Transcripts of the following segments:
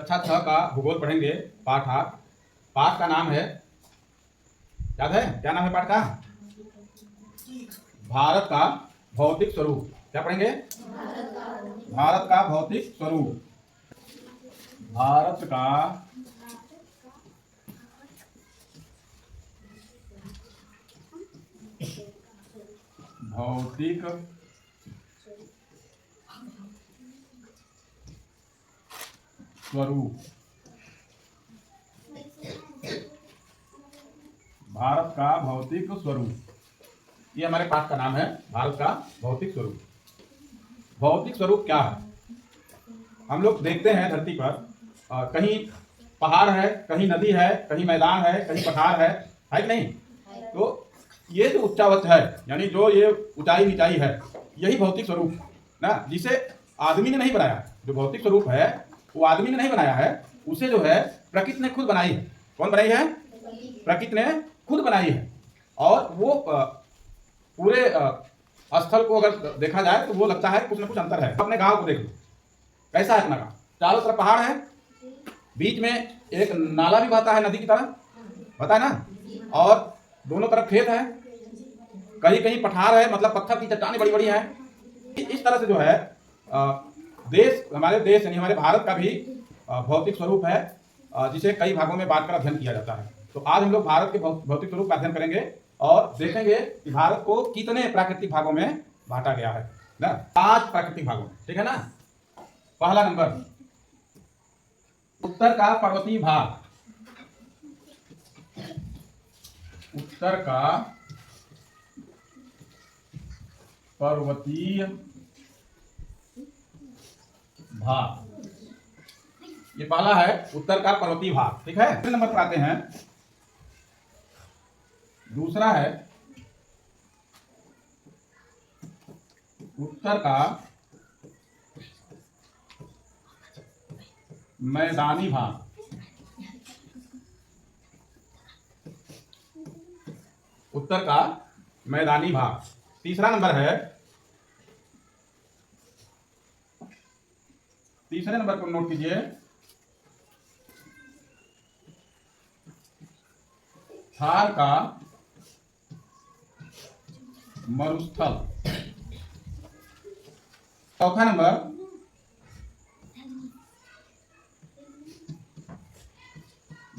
कक्षा 6 का भूगोल पढ़ेंगे। पाठ 8। पाठ का नाम है, याद है क्या नाम है पाठ का? भारत का भौतिक स्वरूप। क्या पढ़ेंगे? भारत का भौतिक स्वरूप। भारत का भौतिक स्वरूप। भारत का भौतिक स्वरूप, ये हमारे पाठ का नाम है, भारत का भौतिक स्वरूप। भौतिक स्वरूप क्या है? हम लोग देखते हैं धरती पर कहीं पहाड़ है, कहीं नदी है, कहीं मैदान है, कहीं पठार है कि नहीं? तो ये जो उच्चावच है, यानी जो ये ऊंचाई नीचाई है, यही भौतिक स्वरूप ना, जिसे आदमी ने नहीं बनाया। जो भौतिक स्वरूप है वो आदमी ने नहीं बनाया है, उसे जो है प्रकृति ने खुद बनाई है। कौन बनाई है? प्रकृति ने खुद बनाई है। और वो पूरे स्थल को अगर देखा जाए तो वो लगता है कुछ ना कुछ अंतर है। अपने गांव को देख लो, कैसा है अपना गांव? चारों तरफ पहाड़ है, बीच में एक नाला भी बहता है नदी की तरह, बता है ना, और दोनों तरफ खेत है, कहीं कहीं पठार है, मतलब पत्थर की चट्टानें बड़ी बड़ी हैं। इस तरह से जो है देश, हमारे देश यानी हमारे भारत का भी भौतिक स्वरूप है, जिसे कई भागों में बांटकर अध्ययन किया जाता है। तो आज हम लोग भारत के भौतिक स्वरूप का अध्ययन करेंगे और देखेंगे कि भारत को कितने प्राकृतिक भागों में बांटा गया है ना। 5 प्राकृतिक भागों में, ठीक है ना। पहला नंबर, उत्तर का पर्वतीय भाग। उत्तर का पर्वतीय भाग, ये पहला है, उत्तर का पर्वतीय भाग, ठीक है। दूसरे नंबर पर आते हैं, दूसरा है उत्तर का मैदानी भाग। उत्तर का मैदानी भाग। तीसरा नंबर है, तीसरे नंबर को नोट कीजिए, थार का मरुस्थल। चौथा नंबर,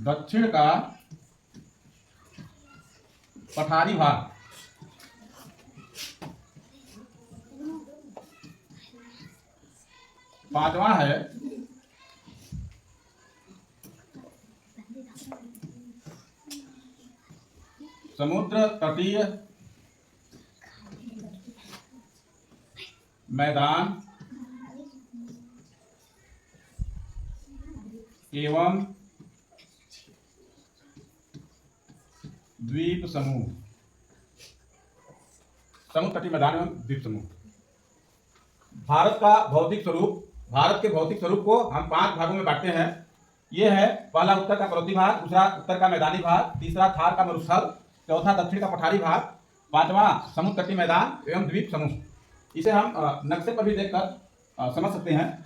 दक्षिण का पठारी भाग। पांचवा है समुद्र तटीय मैदान एवं द्वीप समूह। समुद्र तटीय मैदान एवं द्वीप समूह। भारत का भौतिक स्वरूप, भारत के भौतिक स्वरूप को हम 5 भागों में बांटते हैं। ये है, पहला उत्तर का पर्वतीय भाग, दूसरा उत्तर का मैदानी भाग, तीसरा थार का मरुस्थल, चौथा दक्षिण का पठारी भाग, पांचवा समुद्र तटीय मैदान एवं द्वीप समूह। इसे हम नक्शे पर भी देखकर समझ सकते हैं।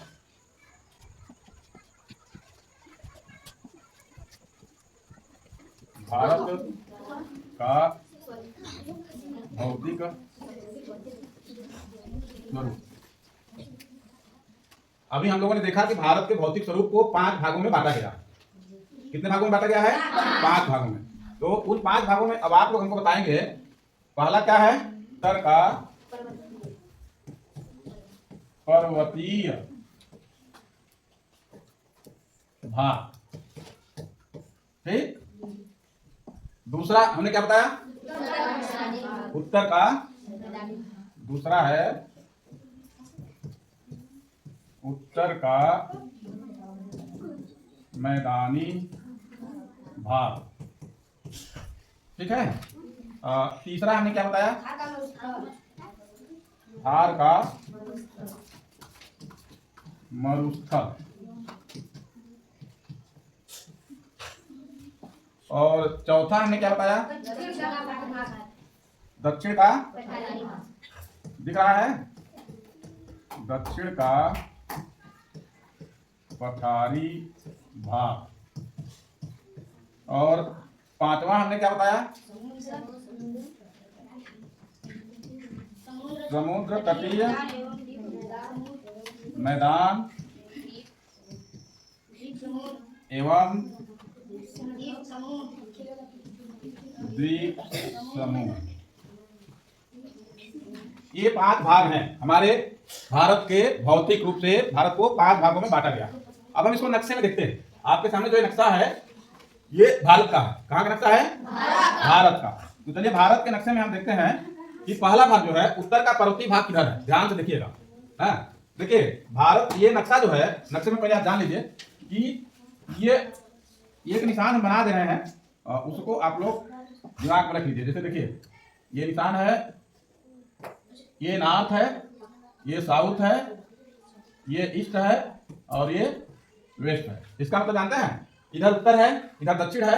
भारत का भौतिक स्वरूप। अभी हम लोगों ने देखा कि भारत के भौतिक स्वरूप को 5 भागों में बांटा गया। कितने भागों में बांटा गया है? 5 भागों में। तो उन 5 भागों में अब आप लोग हमको बताएंगे, पहला क्या है? उत्तर का पर्वतीय भाग, ठीक। दूसरा हमने क्या बताया? उत्तर का, दूसरा है उत्तर का मैदानी भाग, ठीक है। तीसरा हमने क्या बताया? थार का मरुस्थल। और चौथा हमने क्या बताया? दक्षिण का, दिख रहा है, दक्षिण का पठारी भाग। और पांचवा हमने क्या बताया? समुद्र तटीय मैदान एवं द्वीप समूह। ये 5 भाग हैं हमारे भारत के। भौतिक रूप से भारत को 5 भागों में बांटा गया। अब हम इसको नक्शे में देखते हैं। आपके सामने जो ये नक्शा है ये भारत का है। कहाँ का नक्शा है? भारत का। तो चलिए भारत के नक्शे में हम देखते हैं कि पहला भाग जो है उत्तर का पर्वतीय भाग किधर है। ध्यान से देखिएगा। हाँ देखिए भारत, ये नक्शा जो है, नक्शे में पहले आप जान लीजिए कि ये एक निशान हम बना दे रहे हैं, उसको आप लोग दिमाग में रख लीजिए। जैसे देखिए ये निशान है, ये नॉर्थ है, ये साउथ है, ये ईस्ट है और ये वेस्ट है। इसका मतलब जानते हैं, इधर उत्तर है, इधर दक्षिण है,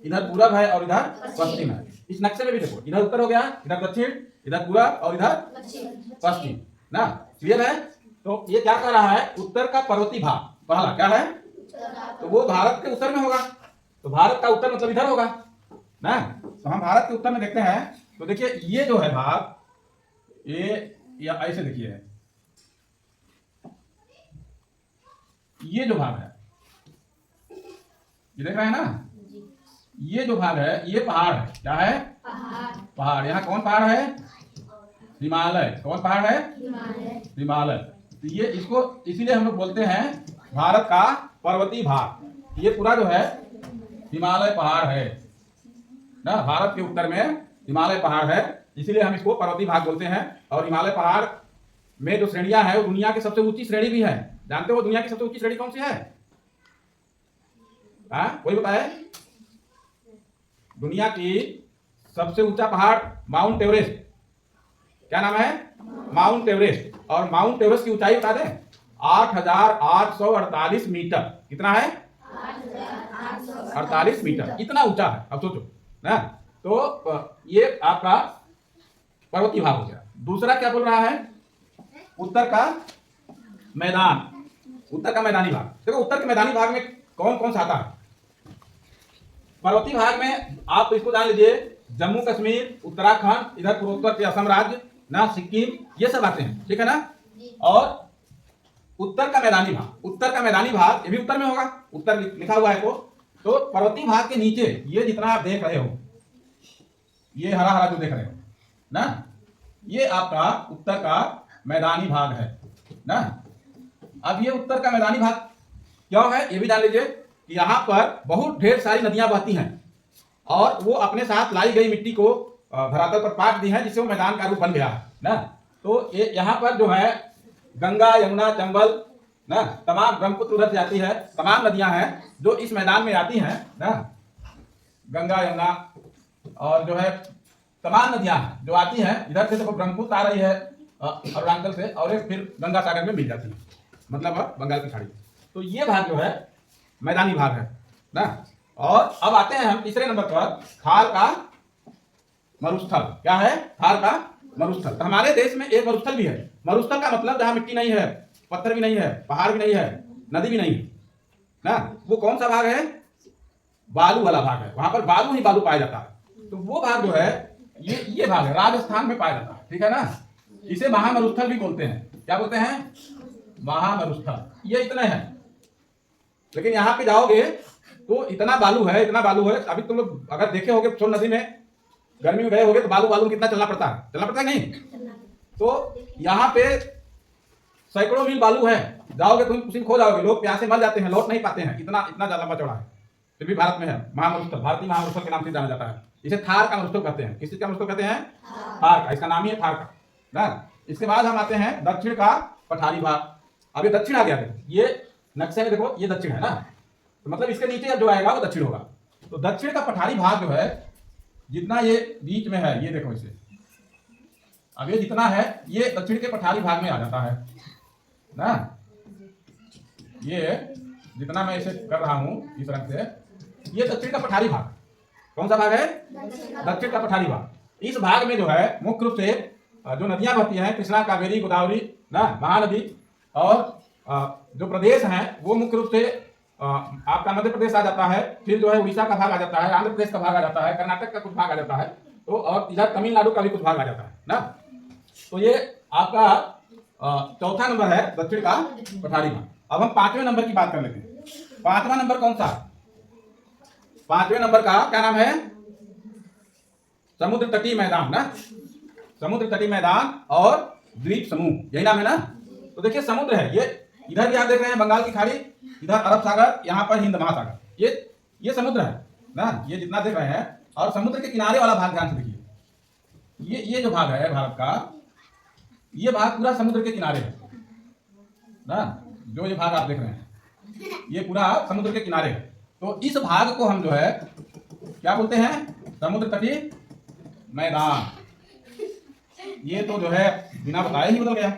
इधर पूरब है और इधर पश्चिम है। इस नक्शे में भी देखो, इधर उत्तर हो गया, इधर दक्षिण, इधर पूरब और इधर पश्चिम ना। क्लियर है? तो ये क्या कह रहा है? उत्तर का पर्वतीय भाग पहला क्या है? तो वो भारत के उत्तर में होगा। तो भारत का उत्तर मतलब इधर होगा ना। तो हम भारत के उत्तर में देखते हैं। तो देखिए ये जो है भाग, ये या ऐसे देखिए, ये जो भाग है, ये देख रहे हैं ना, ये जो भाग है ये पहाड़ है। क्या है? पहाड़। यहाँ कौन पहाड़ है? हिमालय। कौन पहाड़ है? हिमालय। तो ये इसको इसीलिए हम लोग बोलते हैं भारत का पर्वतीय भाग। ये पूरा जो है हिमालय पहाड़ है ना। भारत के उत्तर में हिमालय पहाड़ है, इसीलिए हम इसको पर्वतीय भाग बोलते हैं। और हिमालय पहाड़ में जो श्रेणियां है वो दुनिया की सबसे ऊंची श्रेणी भी है। जानते हो दुनिया की सबसे ऊंची श्रेणी कौन सी है? कोई बताए? दुनिया की सबसे ऊंचा पहाड़ माउंट एवरेस्ट। क्या नाम है? Mount Everest. और माउंट एवरेस्ट की ऊंचाई बता दें, 8,848 मीटर। कितना है? 48 मीटर। इतना ऊंचा है। अब सोचो ना। तो ये आपका पर्वतीय भाग हो गया। दूसरा क्या बोल रहा है? उत्तर का मैदान, उत्तर का मैदानी भाग। देखो उत्तर के मैदानी भाग में कौन कौन सा आता है? पर्वतीय भाग में आप इसको जान लीजिए, जम्मू कश्मीर, उत्तराखंड, इधर पूर्वोत्तर के असम राज्य ना, सिक्किम, ये सब आते हैं। ठीक है ना। और उत्तर का मैदानी भाग, उत्तर का मैदानी भाग ये भी उत्तर में होगा। उत्तर लिखा हुआ है तो पर्वतीय भाग के नीचे ये जितना आप देख रहे हो, ये हरा हरा जो देख रहे हो ना, ये आपका उत्तर का मैदानी भाग है ना। अब ये उत्तर का मैदानी भाग क्यों है ये भी जान लीजिए कि यहाँ पर बहुत ढेर सारी नदियां बहती हैं और वो अपने साथ लाई गई मिट्टी को धरातल पर पाट दी है, जिससे वो मैदान का रूप बन गया है ना। तो ये यहाँ पर जो है गंगा, यमुना, चंबल ना, तमाम, ब्रह्मपुत्र उधर से आती है, तमाम नदियां हैं जो इस मैदान में आती हैं ना। गंगा, यमुना और जो है तमाम नदियां जो आती हैं इधर से। देखो ब्रह्मपुत्र आ रही है अरुणाचल से और एक फिर गंगा सागर में मिल जाती है, मतलब बंगाल की खाड़ी। तो ये भाग जो है मैदानी भाग है ना। और अब आते हैं हम तीसरे नंबर पर, थार का मरुस्थल। क्या है? थार का मरुस्थल। तो हमारे देश में एक मरुस्थल भी है। मरुस्थल का मतलब जहां मिट्टी नहीं है, पत्थर भी नहीं है, पहाड़ भी नहीं है, नदी भी नहीं है ना। वो कौन सा भाग है? बालू वाला भाग है। वहां पर बालू ही बालू पाया जाता है। तो वो भाग जो है ये भाग है, राजस्थान में पाया जाता है। ठीक है ना। इसे महामरुस्थल भी बोलते हैं। क्या बोलते हैं? महामरुस्थल। ये इतने हैं, लेकिन यहाँ पे जाओगे तो इतना बालू है, इतना बालू है। अभी तुम लोग अगर देखे होगे सोन नदी में गर्मी में गए होगे तो बालू बालू कितना चलना पड़ता है, नहीं? तो यहाँ पे सैकड़ों मील बालू है। जाओगे तुम उसी खो जाओगे, लोग प्यासे मर जाते हैं, लौट नहीं पाते हैं। इतना इतना लंबा चौड़ा है, फिर भी भारत में है। महामरुस्थल, भारतीय महामरुस्थल के नाम से जाना जाता है। इसे थार का मरुस्थल कहते हैं। किस चीज का मरुस्थल कहते हैं? थार का। इसका नाम ही है थार का ना। इसके बाद हम आते हैं दक्षिण का पठारी भाग। अब ये दक्षिण आ गया। ये नक्शे में देखो, ये दक्षिण है ना। तो मतलब इसके नीचे जो आएगा वो दक्षिण होगा। तो दक्षिण का पठारी भाग जो है, जितना ये बीच में है, ये देखो इसे, अब ये जितना है ये दक्षिण के पठारी भाग में आ जाता है ना। ये जितना मैं इसे कर रहा हूं इस रंग से, ये दक्षिण का पठारी भाग। कौन सा भाग है? दक्षिण का पठारी भाग। इस भाग में जो है मुख्य रूप से जो नदियां बहती हैं, कृष्णा, कावेरी, गोदावरी ना, महानदी और जो प्रदेश हैं वो मुख्य रूप से आपका मध्य प्रदेश आ जाता है, फिर जो है उड़ीसा का भाग आ जाता है, आंध्र प्रदेश का भाग आ जाता है, कर्नाटक का कुछ भाग आ जाता है, तो और इधर तमिलनाडु का भी कुछ भाग आ जाता है ना। तो ये आपका चौथा नंबर है दक्षिण का पठारी भाग। अब हम 5वें नंबर की बात कर लेते हैं। 5वां नंबर कौन सा? 5वें नंबर का क्या नाम है? समुद्र तटीय मैदान ना, समुद्र तटीय मैदान और द्वीप समूह, यही नाम है ना। तो देखिए समुद्र है, ये इधर भी आप देख रहे हैं बंगाल की खाड़ी, इधर अरब सागर, यहाँ पर हिंद महासागर, ये समुद्र है ना, ये जितना देख रहे हैं। और समुद्र के किनारे वाला भाग ध्यान से देखिए, ये जो भाग है भारत का, ये भाग पूरा समुद्र के किनारे है ना, जो ये भाग आप देख रहे हैं ये पूरा समुद्र के किनारे है। तो इस भाग को हम जो है क्या बोलते हैं? समुद्र तटीय मैदान। ये तो जो है बिना बताए ही बदल गया,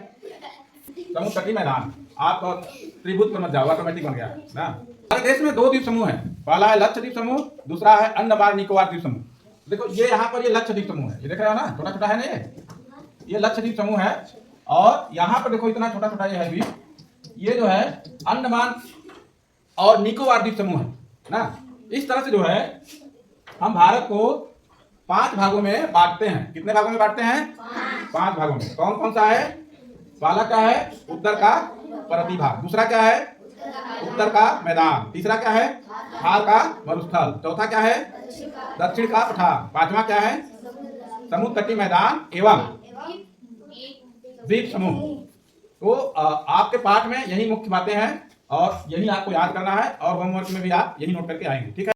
समुद्र तटीय मैदान। आप त्रिभुज पर मत जाओ, ऑटोमेटिक बन गया ना। हमारे देश में 2 द्वीप समूह है, पहला है लक्षद्वीप समूह, दूसरा है अंडमान निकोबार द्वीप समूह। देखो ये यहाँ पर ये लक्षद्वीप समूह है, ये देख रहे हो ना, छोटा छोटा है ना, ये लक्षद्वीप समूह है। और यहाँ पर देखो इतना छोटा छोटा ये है द्वीप, ये जो है अंडमान और निकोबार द्वीप समूह है ना। इस तरह से जो है हम भारत को 5 भागों में बांटते हैं। कितने भागों में बांटते हैं? 5 भागों में। कौन कौन सा है? पहला क्या है? उत्तर का पर्वतीय भाग, दूसरा क्या है? उत्तर का मैदान, तीसरा क्या है? थार का मरुस्थल, चौथा क्या है? दक्षिण का पठार, 5वां क्या है? समुद्र तटीय मैदान एवं द्वीप समूह। तो आपके पाठ में यही मुख्य बातें हैं और यही आपको याद करना है, और होमवर्क में भी आप यही नोट करके आएंगे, ठीक है।